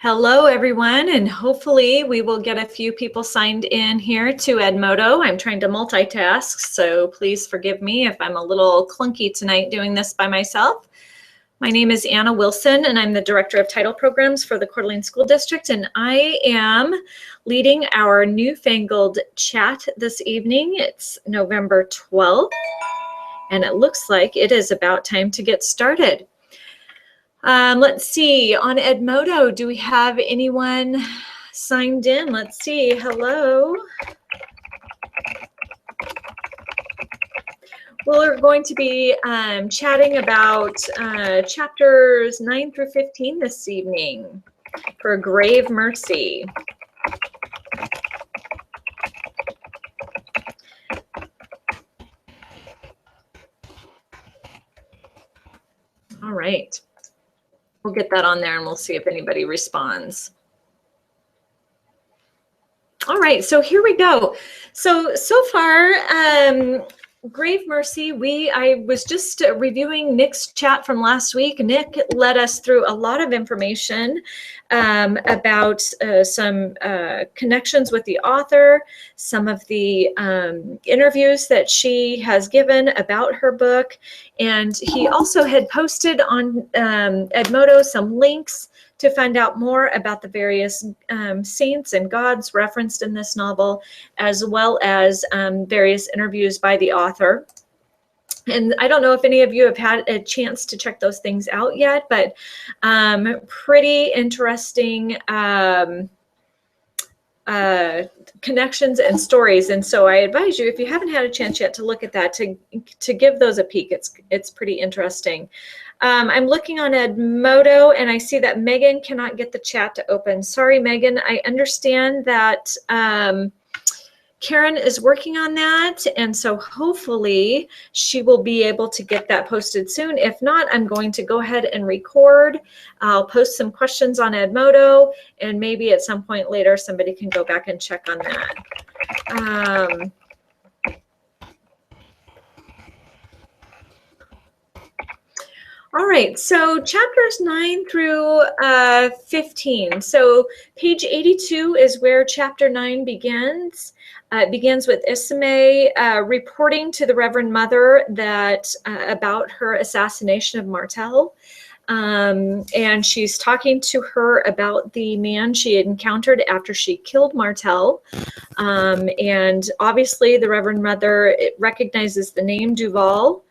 Hello, everyone, and hopefully we will get a few people signed in here to Edmodo. I'm trying to multitask, so please forgive me if I'm a little clunky tonight doing this by myself. My name is Anna Wilson, and I'm the Director of Title Programs for the Coeur d'Alene School District, and I am leading our newfangled chat this evening. It's November 12th, and it looks like it is about time to get started. Let's see, on Edmodo, do we have anyone signed in? Let's see, hello. We're going to be chatting about chapters 9 through 15 this evening for Grave Mercy. All right. We'll get that on there and we'll see if anybody responds. All right, so here we go. So far, Grave Mercy, I was just reviewing Nick's chat from last week. Nick led us through a lot of information about some connections with the author, some of the interviews that she has given about her book, and he also had posted on Edmodo some links to find out more about the various saints and gods referenced in this novel, as well as various interviews by the author. And I don't know if any of you have had a chance to check those things out yet, but pretty interesting connections and stories. And so I advise you, if you haven't had a chance yet to look at that, to give those a peek. It's pretty interesting. I'm looking on Edmodo and I see that Megan cannot get the chat to open. Sorry, Megan. I understand that Karen is working on that, and so hopefully she will be able to get that posted soon. If not, I'm going to go ahead and record. I'll post some questions on Edmodo, and maybe at some point later somebody can go back and check on that. All right, so chapters 9 through 15. So page 82 is where chapter 9 begins. It begins with Ismay reporting to the Reverend Mother that about her assassination of Martel. And she's talking to her about the man she had encountered after she killed Martel. And obviously the Reverend Mother recognizes the name Duval.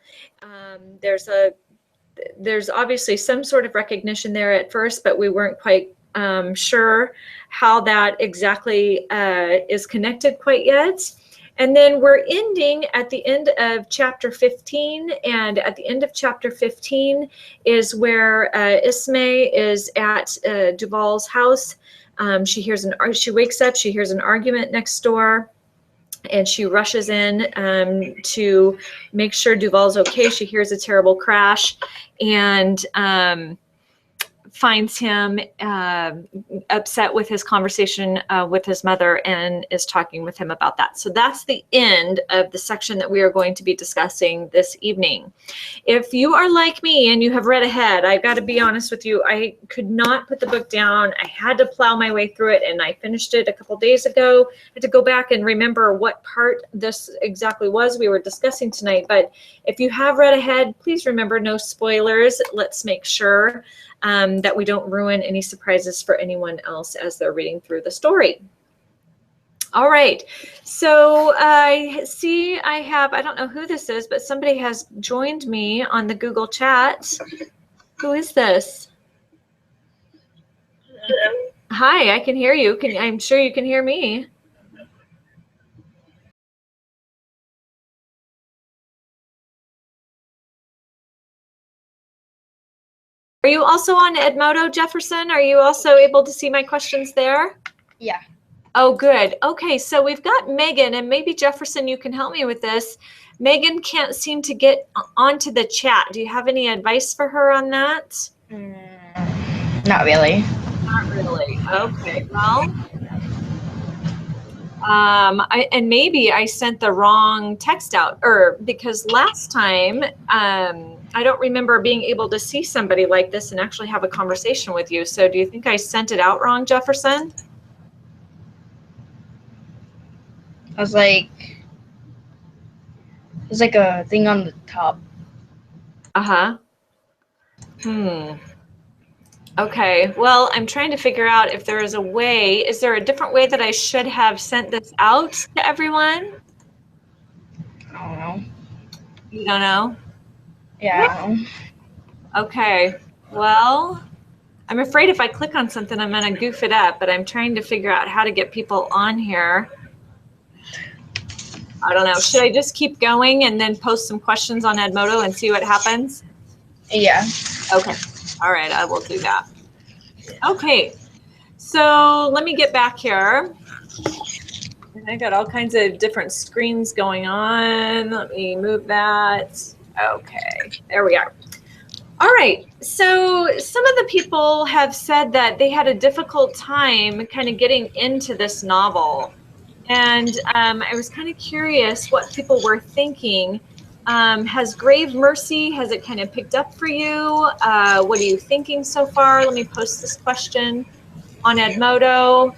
There's obviously some sort of recognition there at first, but we weren't quite sure how that exactly is connected quite yet. And then we're ending at the end of chapter 15, and at the end of chapter 15 is where Ismay is at Duval's house. She wakes up, she hears an argument next door, and she rushes in to make sure Duval's okay. She hears a terrible crash and finds him upset with his conversation with his mother and is talking with him about that. So that's the end of the section that we are going to be discussing this evening. If you are like me and you have read ahead, I've got to be honest with you, I could not put the book down. I had to plow my way through it, and I finished it a couple days ago. I had to go back and remember what part this exactly was we were discussing tonight. But if you have read ahead, please remember no spoilers. Let's make sure that we don't ruin any surprises for anyone else as they're reading through the story. All right, so I see I don't know who this is, but somebody has joined me on the Google chat. Who is this? Hello. Hi, I can hear you. I'm sure you can hear me. Are you also on Edmodo, Jefferson? Are you also able to see my questions there? Yeah. Oh, good. Okay, so we've got Megan, and maybe Jefferson, you can help me with this. Megan can't seem to get onto the chat. Do you have any advice for her on that? Not really. Not really. Okay, well, and maybe I sent the wrong text out, because last time I don't remember being able to see somebody like this and actually have a conversation with you. So do you think I sent it out wrong, Jefferson? I was like, there's like a thing on the top. Uh-huh. Okay, well, I'm trying to figure out if there is a way. Is there a different way that I should have sent this out to everyone? I don't know. You don't know? Yeah, I don't know. Okay, well, I'm afraid if I click on something, I'm going to goof it up, but I'm trying to figure out how to get people on here. I don't know. Should I just keep going and then post some questions on Edmodo and see what happens? Yeah. Okay. All right, I will do that. Okay, so let me get back here. And I got all kinds of different screens going on. Let me move that. Okay, there we are. All right, so some of the people have said that they had a difficult time kind of getting into this novel. And I was kind of curious what people were thinking. Has Grave Mercy, has it kind of picked up for you? What are you thinking so far? Let me post this question on Edmodo,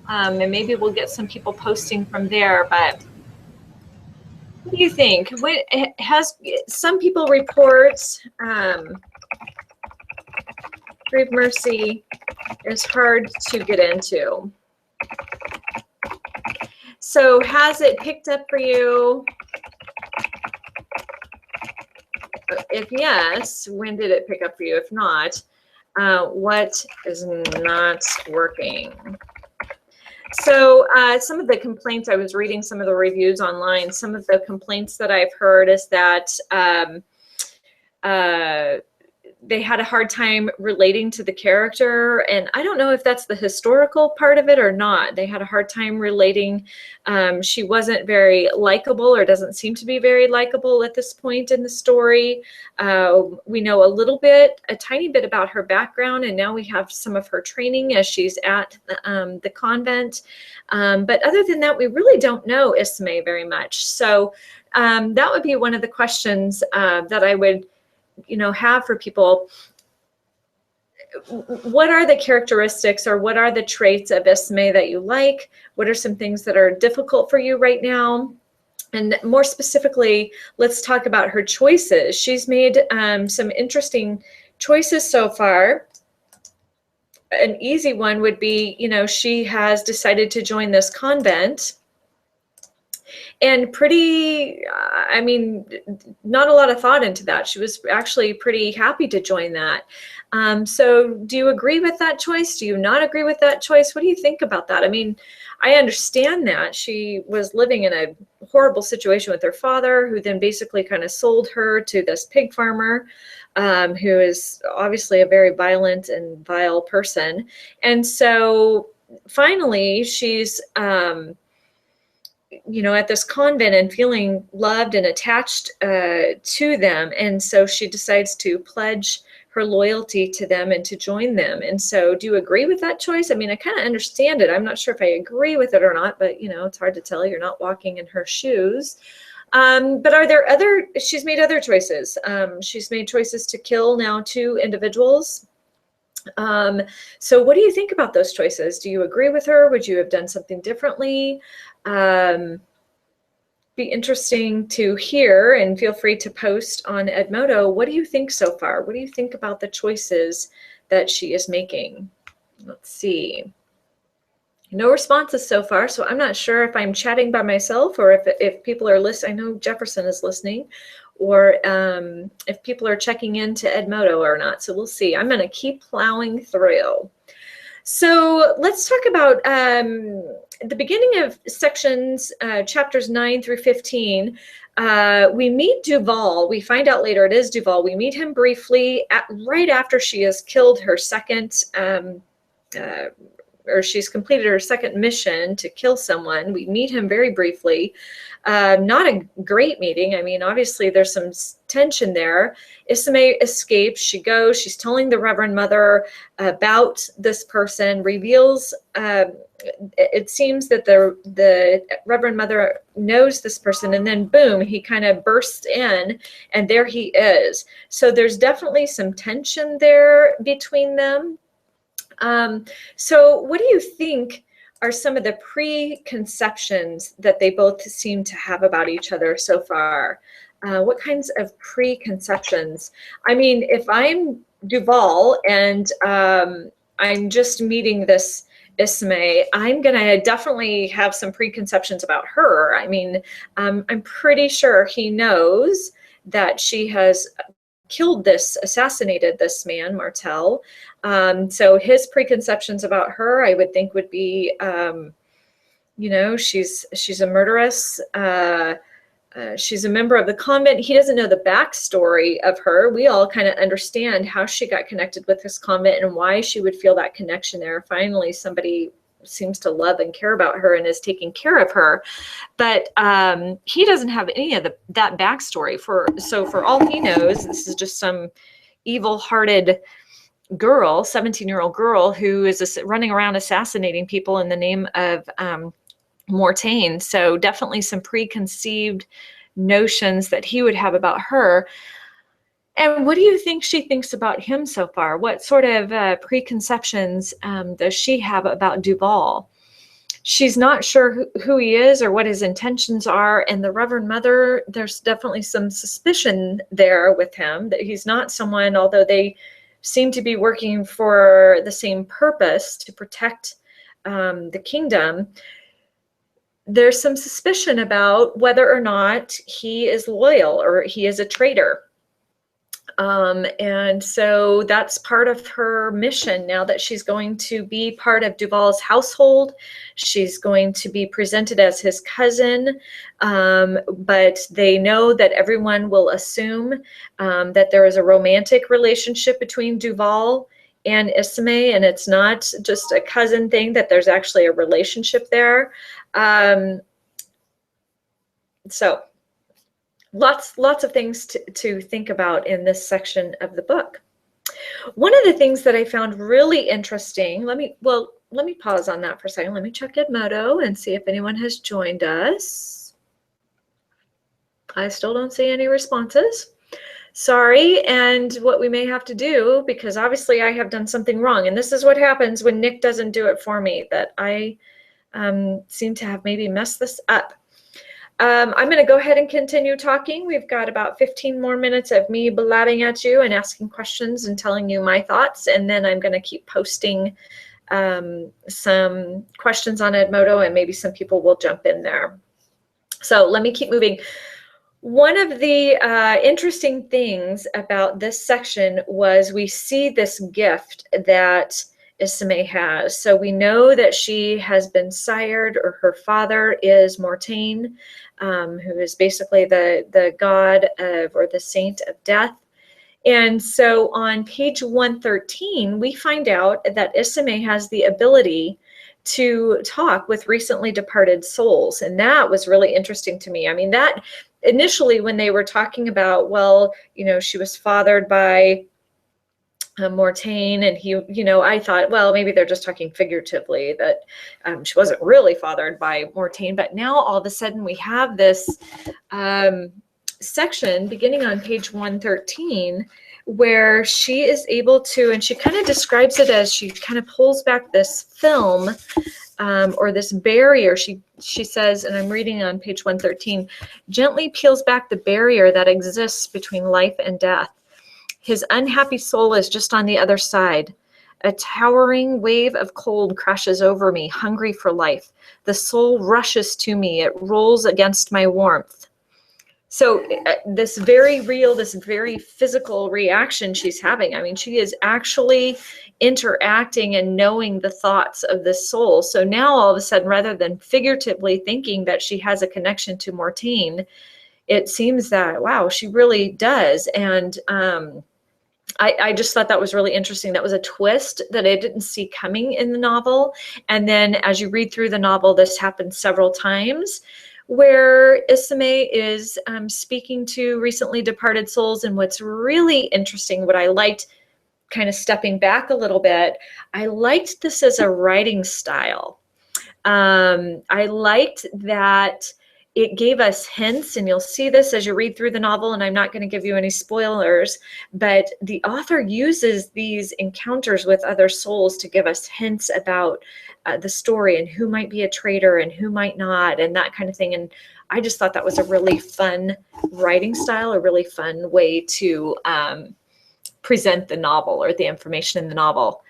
and maybe we'll get some people posting from there. But what do you think? What has some people report Grave Mercy is hard to get into? So has it picked up for you? If yes, when did it pick up for you? If not, what is not working? So some of the complaints, I was reading some of the reviews online, some of the complaints that I've heard is that they had a hard time relating to the character. And I don't know if that's the historical part of it or not. They had a hard time relating. She wasn't very likable, or doesn't seem to be very likable at this point in the story. We know a little bit, a tiny bit about her background, and now we have some of her training as she's at the convent. But other than that, we really don't know Ismay very much. So that would be one of the questions that I would have for people. What are the characteristics, or what are the traits of Ismay that you like? What are some things that are difficult for you right now? And more specifically, let's talk about her choices. She's made some interesting choices so far. An easy one would be, she has decided to join this convent. And not a lot of thought into that. She was actually pretty happy to join that. So do you agree with that choice? Do you not agree with that choice? What do you think about that? I mean, I understand that she was living in a horrible situation with her father, who then basically kind of sold her to this pig farmer, who is obviously a very violent and vile person. And so finally, she's at this convent and feeling loved and attached to them. And so she decides to pledge her loyalty to them and to join them. And so do you agree with that choice? I mean, I kind of understand it. I'm not sure if I agree with it or not, but it's hard to tell. You're not walking in her shoes. But are there she's made other choices. She's made choices to kill now 2 individuals. So what do you think about those choices? Do you agree with her? Would you have done something differently? Be interesting to hear, and feel free to post on Edmodo. What do you think so far? What do you think about the choices that she is making? Let's see. No responses so far, so I'm not sure if I'm chatting by myself, or if people are listening. I know Jefferson is listening, or if people are checking into Edmodo or not. So we'll see. I'm going to keep plowing through. So let's talk about the beginning of sections, chapters 9 through 15. We meet Duval. We find out later it is Duval. We meet him briefly right after she has killed her second or she's completed her second mission to kill someone. We meet him very briefly. Not a great meeting. I mean, obviously there's some tension there. Isame escapes. She goes. She's telling the Reverend Mother about this person, reveals it seems that the Reverend Mother knows this person, and then boom, he kind of bursts in, and there he is. So there's definitely some tension there between them. So what do you think are some of the preconceptions that they both seem to have about each other so far? What kinds of preconceptions? I mean, if I'm Duval and I'm just meeting this Ismay, I'm going to definitely have some preconceptions about her. I mean, I'm pretty sure he knows that she has assassinated this man, Martel. So his preconceptions about her, I would think, would be, you know, she's a murderess. She's a member of the convent. He doesn't know the backstory of her. We all kind of understand how she got connected with this convent and why she would feel that connection there. Finally, somebody seems to love and care about her and is taking care of her. But he doesn't have any of that backstory. So for all he knows, this is just some evil-hearted girl, 17-year-old girl, who is running around assassinating people in the name of Mortain. So definitely some preconceived notions that he would have about her. And what do you think she thinks about him so far? What sort of preconceptions does she have about Duval? She's not sure who he is or what his intentions are. And the Reverend Mother, there's definitely some suspicion there with him that he's not someone, although they seem to be working for the same purpose to protect the kingdom. There's some suspicion about whether or not he is loyal or he is a traitor. And so that's part of her mission now that she's going to be part of Duval's household. She's going to be presented as his cousin, but they know that everyone will assume that there is a romantic relationship between Duval and Ismay, and it's not just a cousin thing, that there's actually a relationship there. So lots of things to think about in this section of the book. One of the things that I found really interesting, let me pause on that for a second. Let me check Edmodo and see if anyone has joined us. I still don't see any responses. Sorry, and what we may have to do, because obviously I have done something wrong, and this is what happens when Nick doesn't do it for me, that I seem to have maybe messed this up. I'm going to go ahead and continue talking. We've got about 15 more minutes of me blabbing at you and asking questions and telling you my thoughts, and then I'm going to keep posting some questions on Edmodo, and maybe some people will jump in there. So let me keep moving. One of the interesting things about this section was we see this gift that Ismay has. So we know that she has been sired, or her father is Mortain, who is basically the god of, or the saint of death. And so on page 113, we find out that Ismay has the ability to talk with recently departed souls. And that was really interesting to me. I mean, that initially when they were talking about, well, you know, she was fathered by Mortain, and he, you know, I thought, well, maybe they're just talking figuratively, that she wasn't really fathered by Mortain. But now all of a sudden we have this section beginning on page 113 where she is able to, and she kind of describes it as she kind of pulls back this film or this barrier. She says, and I'm reading on page 113, gently peels back the barrier that exists between life and death. His unhappy soul is just on the other side. A towering wave of cold crashes over me, hungry for life. The soul rushes to me. It rolls against my warmth. So this very real, this very physical reaction she's having. I mean, she is actually interacting and knowing the thoughts of the soul. So now all of a sudden, rather than figuratively thinking that she has a connection to Mortain, it seems that, wow, she really does. And I just thought that was really interesting. That was a twist that I didn't see coming in the novel. And then as you read through the novel, this happens several times, where Isame is speaking to recently departed souls. And what's really interesting, what I liked, kind of stepping back a little bit, I liked this as a writing style. I liked that it gave us hints, and you'll see this as you read through the novel, and I'm not going to give you any spoilers, but the author uses these encounters with other souls to give us hints about the story and who might be a traitor and who might not, and that kind of thing. And I just thought that was a really fun writing style, a really fun way to present the novel or the information in the novel.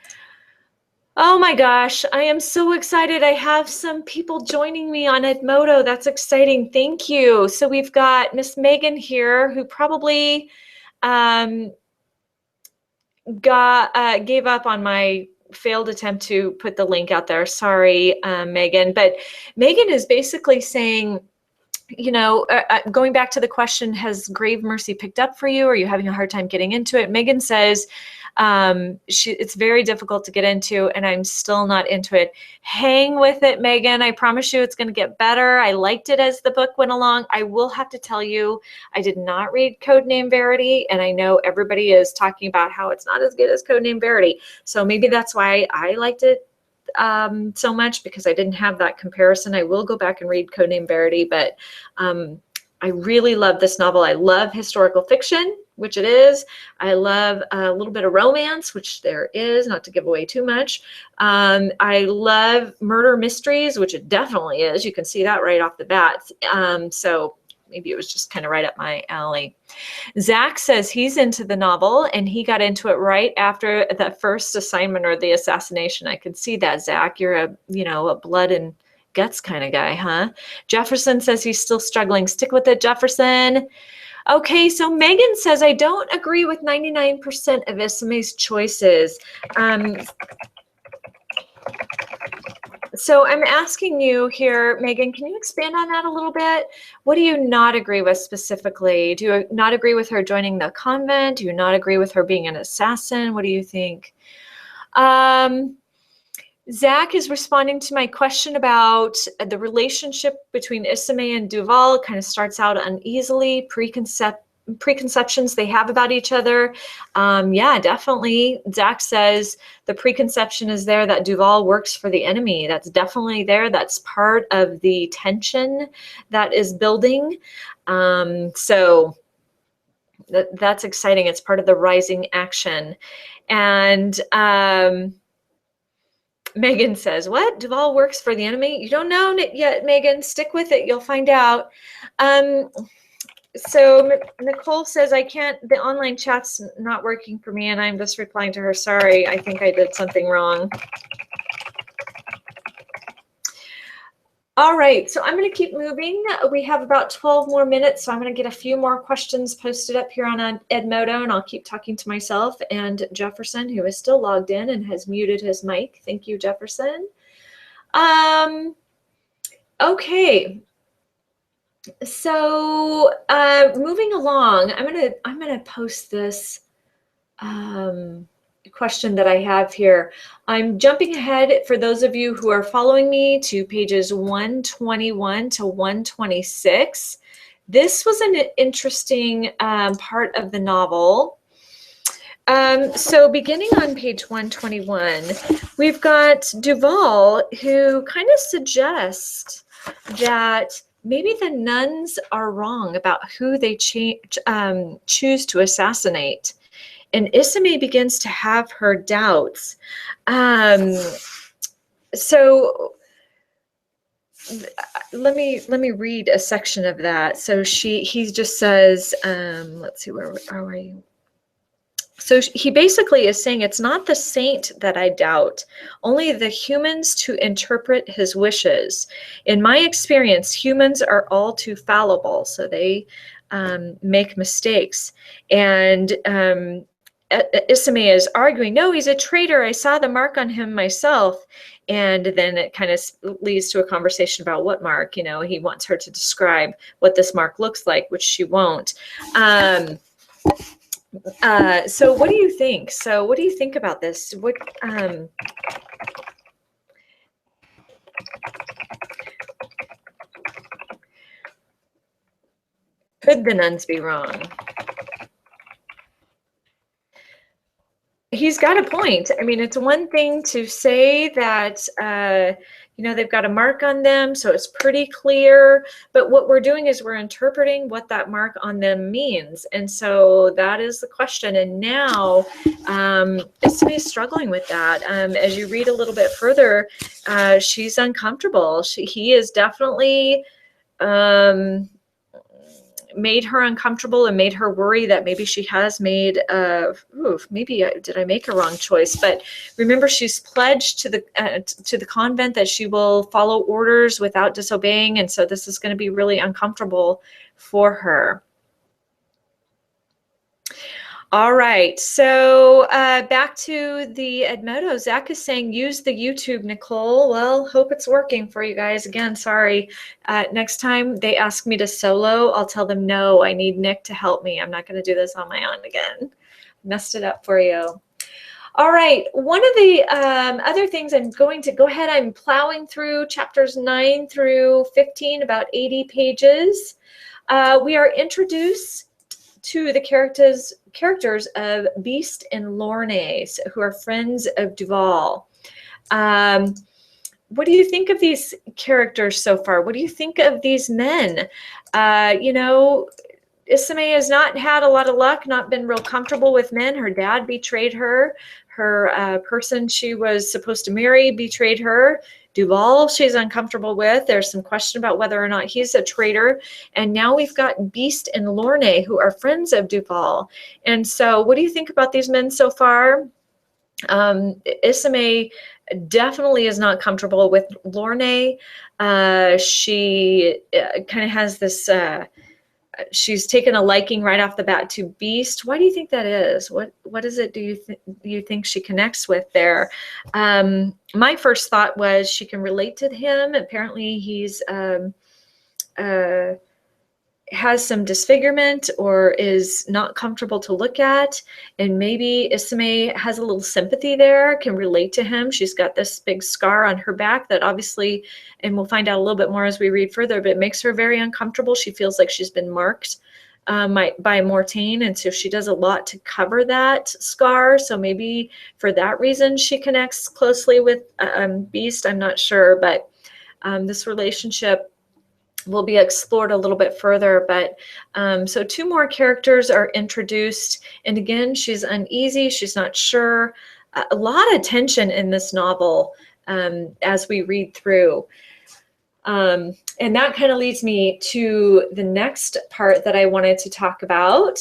Oh my gosh, I am so excited. I have some people joining me on Edmodo. That's exciting. Thank you. So we've got Miss Megan here, who probably gave up on my failed attempt to put the link out there. Sorry, Megan. But Megan is basically saying, you know, going back to the question, has Grave Mercy picked up for you? Or are you having a hard time getting into it? Megan says, it's very difficult to get into, and I'm still not into it. Hang with it, Megan. I promise you it's going to get better. I liked it as the book went along. I will have to tell you, I did not read Codename Verity, and I know everybody is talking about how it's not as good as Codename Verity. So maybe that's why I liked it so much, because I didn't have that comparison. I will go back and read Codename Verity, but I really love this novel. I love historical fiction, which it is. I love a little bit of romance, which there is, not to give away too much. I love murder mysteries, which it definitely is. You can see that right off the bat. So maybe it was just kind of right up my alley. Zach says he's into the novel, and he got into it right after the first assignment or the assassination. I could see that, Zach. You're a blood and guts kind of guy, huh? Jefferson says he's still struggling. Stick with it, Jefferson. Okay, so Megan says, I don't agree with 99% of Isame's choices. So I'm asking you here, Megan, can you expand on that a little bit? What do you not agree with specifically? Do you not agree with her joining the convent? Do you not agree with her being an assassin? What do you think? Zach is responding to my question about the relationship between Isame and Duval. It kind of starts out uneasily, preconceptions they have about each other. Yeah, definitely. Zach says the preconception is there that Duval works for the enemy. That's definitely there. That's part of the tension that is building. So that's exciting. It's part of the rising action. And Megan says, what? Duval works for the enemy? You don't know it yet, Megan. Stick with it. You'll find out. So Nicole says, I can't, the online chat's not working for me, and I'm just replying to her, sorry, I think I did something wrong. All right, so I'm going to keep moving. We have about 12 more minutes, so I'm going to get a few more questions posted up here on Edmodo, and I'll keep talking to myself and Jefferson, who is still logged in and has muted his mic. Thank you, Jefferson. Okay. So moving along, I'm gonna post this question that I have here. I'm jumping ahead for those of you who are following me to pages 121 to 126. This was an interesting part of the novel. So beginning on page 121, we've got Duval, who kind of suggests that maybe the nuns are wrong about who they choose to assassinate. And Isame begins to have her doubts. So let me read a section of that. So he just says, let's see, where are you? So he basically is saying it's not the saint that I doubt, only the humans to interpret his wishes. In my experience, humans are all too fallible, so they make mistakes. And Isame is arguing, no, he's a traitor. I saw the mark on him myself. And then it kind of leads to a conversation about what mark, he wants her to describe what this mark looks like, which she won't. So what do you think? So what do you think about this? What could the nuns be wrong? He's got a point. I mean, it's one thing to say that, they've got a mark on them, so it's pretty clear. But what we're doing is we're interpreting what that mark on them means. And so that is the question. And now Ismay struggling with that. As you read a little bit further, she's uncomfortable. He is definitely made her uncomfortable and made her worry that maybe she has made did I make a wrong choice? But remember, she's pledged to the convent that she will follow orders without disobeying, and so this is going to be really uncomfortable for her. All right, so back to the Edmodo. Zach is saying, use the YouTube, Nicole. Well, hope it's working for you guys. Again, sorry. Next time they ask me to solo, I'll tell them, no, I need Nick to help me. I'm not going to do this on my own again. Messed it up for you. All right, one of the other things I'm going to go ahead, I'm plowing through chapters 9 through 15, about 80 pages. We are introduced to the characters of Beast and Lorne, who are friends of Duval. What do you think of these characters so far? What do you think of these men? Ismay has not had a lot of luck, not been real comfortable with men. Her dad betrayed her. Her person she was supposed to marry betrayed her. Duval she's uncomfortable with. There's some question about whether or not he's a traitor. And now we've got Beast and Lorne, who are friends of Duval. And so what do you think about these men so far? Ismay definitely is not comfortable with Lorne. She kind of has this... she's taken a liking right off the bat to Beast. Why do you think that is? What is it do you think she connects with there? My first thought was she can relate to him. Apparently he's has some disfigurement or is not comfortable to look at, and maybe Ismay has a little sympathy there, can relate to him. She's got this big scar on her back that obviously, and we'll find out a little bit more as we read further, but it makes her very uncomfortable. She feels like she's been marked by Mortain, and so she does a lot to cover that scar. So maybe for that reason she connects closely with Beast. I'm not sure, but this relationship will be explored a little bit further. But so two more characters are introduced, and again, she's uneasy, she's not sure. A lot of tension in this novel as we read through. And that kind of leads me to the next part that I wanted to talk about.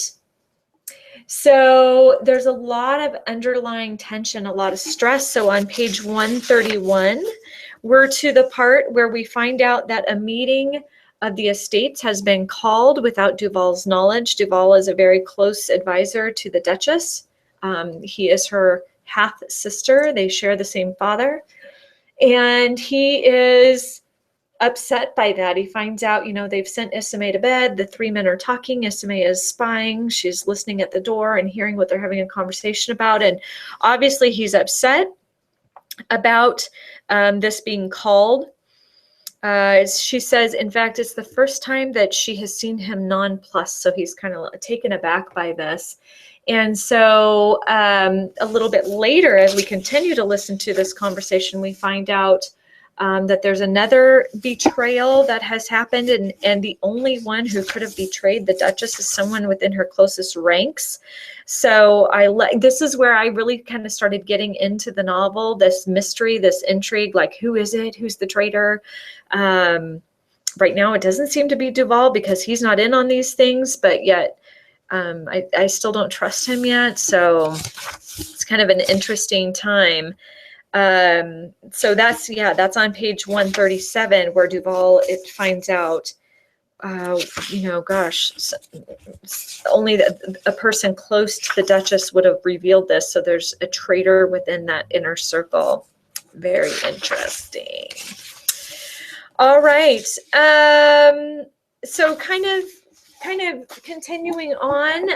So there's a lot of underlying tension, a lot of stress. So on page 131, we're to the part where we find out that a meeting of the estates has been called without Duval's knowledge. Duval is a very close advisor to the Duchess. He is her half sister. They share the same father. And he is upset by that. He finds out, they've sent Ismay to bed. The three men are talking. Ismay is spying. She's listening at the door and hearing what they're having a conversation about. And obviously he's upset about this being called. She says, in fact, it's the first time that she has seen him nonplussed. So he's kind of taken aback by this. And so a little bit later, as we continue to listen to this conversation, we find out that there's another betrayal that has happened, and the only one who could have betrayed the Duchess is someone within her closest ranks. So this is where I really kind of started getting into the novel, this mystery, this intrigue, like who is it? Who's the traitor? Right now it doesn't seem to be Duval because he's not in on these things, but yet I still don't trust him yet. So it's kind of an interesting time. So that's on page 137 where Duval, it finds out, only a person close to the Duchess would have revealed this. So there's a traitor within that inner circle. Very interesting. All right. So kind of continuing on,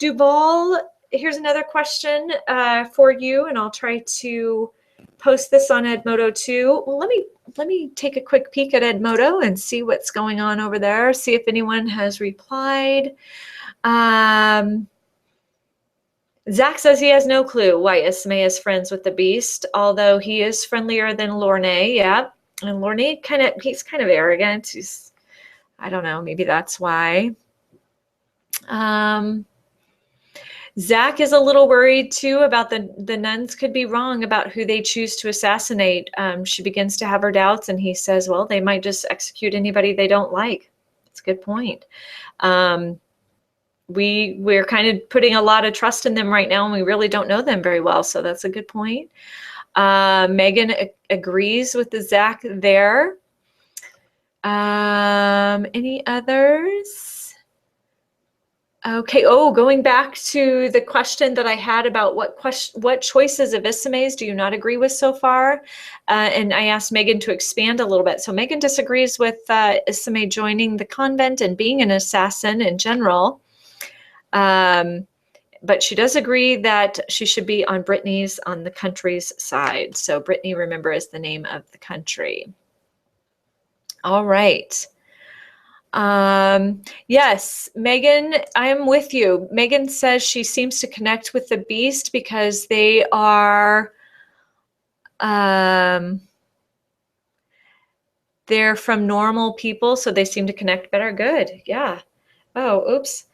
Duval, here's another question for you, and I'll try to post this on Edmodo too. Well, let me take a quick peek at Edmodo and see what's going on over there, see if anyone has replied. Zach says he has no clue why Ismay is friends with the Beast, although he is friendlier than Lorne. Yeah, and Lorne he's kind of arrogant. I don't know, maybe that's why. Zach is a little worried too about the nuns could be wrong about who they choose to assassinate. She begins to have her doubts, and he says, well, they might just execute anybody they don't like. That's a good point. We're kind of putting a lot of trust in them right now, and we really don't know them very well, so that's a good point. Megan agrees with the Zach there. Any others? Okay. Oh, going back to the question that I had about what choices of Ismays do you not agree with so far? And I asked Megan to expand a little bit. So Megan disagrees with Ismay joining the convent and being an assassin in general. But she does agree that she should be on the country's side. So Brittany, remember, is the name of the country. All right. Yes, Megan, I am with you. Megan says she seems to connect with the Beast because they are, they're from normal people, so they seem to connect better. Good. Yeah. Oh, oops.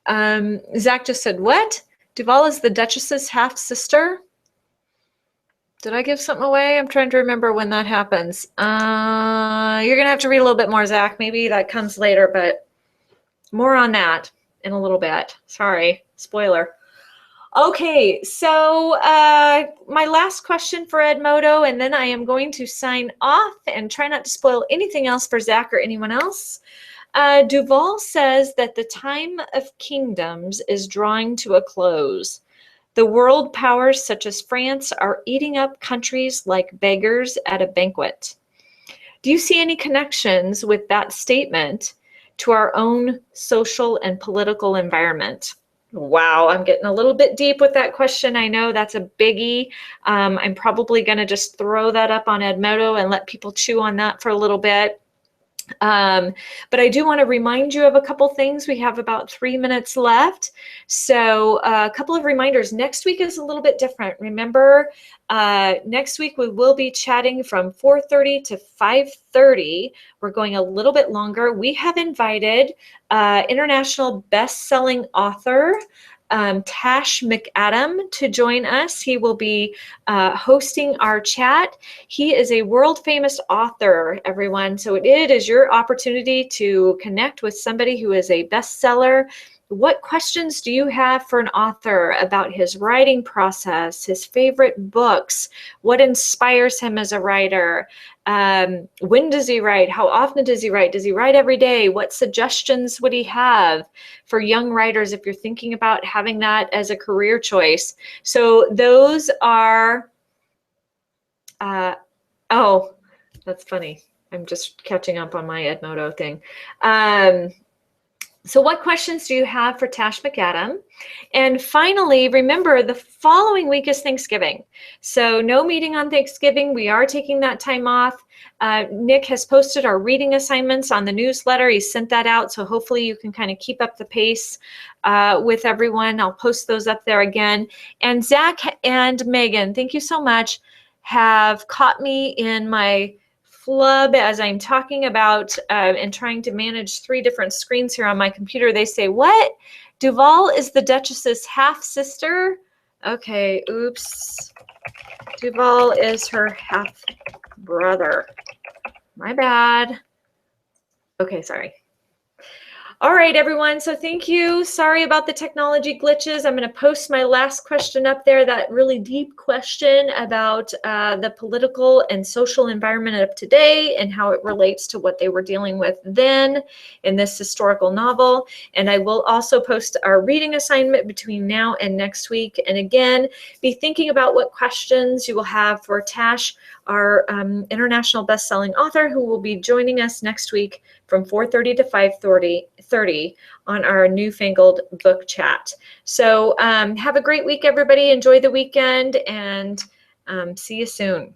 Zach just said, what? Duval is the Duchess's half-sister? Did I give something away? I'm trying to remember when that happens. You're going to have to read a little bit more, Zach. Maybe that comes later, but more on that in a little bit. Sorry, spoiler. Okay, so my last question for Edmodo, and then I am going to sign off and try not to spoil anything else for Zach or anyone else. Duval says that the time of kingdoms is drawing to a close. The world powers such as France are eating up countries like beggars at a banquet. Do you see any connections with that statement to our own social and political environment? Wow, I'm getting a little bit deep with that question. I know that's a biggie. I'm probably going to just throw that up on Edmodo and let people chew on that for a little bit. But I do want to remind you of a couple things. We have about 3 minutes left. So a couple of reminders. Next week is a little bit different. Remember, next week we will be chatting from 4:30 to 5:30. We're going a little bit longer. We have invited international best-selling author Tash McAdam to join us. He will be hosting our chat. He is a world famous author, everyone. So it is your opportunity to connect with somebody who is a bestseller. What questions do you have for an author about his writing process, his favorite books, what inspires him as a writer? When does he write? How often does he write? Does he write every day? What suggestions would he have for young writers if you're thinking about having that as a career choice? So those are, oh, that's funny. I'm just catching up on my Edmodo thing. So what questions do you have for Tash McAdam? And finally, remember, the following week is Thanksgiving. So no meeting on Thanksgiving. We are taking that time off. Nick has posted our reading assignments on the newsletter. He sent that out, so hopefully you can kind of keep up the pace with everyone. I'll post those up there again. And Zach and Megan, thank you so much, have caught me in my flub as I'm talking about and trying to manage 3 different screens here on my computer. They say, what? Duval is the Duchess's half-sister? Okay, oops. Duval is her half-brother. My bad. Okay, sorry. All right, everyone. So thank you. Sorry about the technology glitches. I'm going to post my last question up there, that really deep question about the political and social environment of today and how it relates to what they were dealing with then in this historical novel. And I will also post our reading assignment between now and next week. And again, be thinking about what questions you will have for Tash our international best-selling author, who will be joining us next week from 4:30 to 5:30 on our newfangled book chat. So have a great week, everybody. Enjoy the weekend, and see you soon.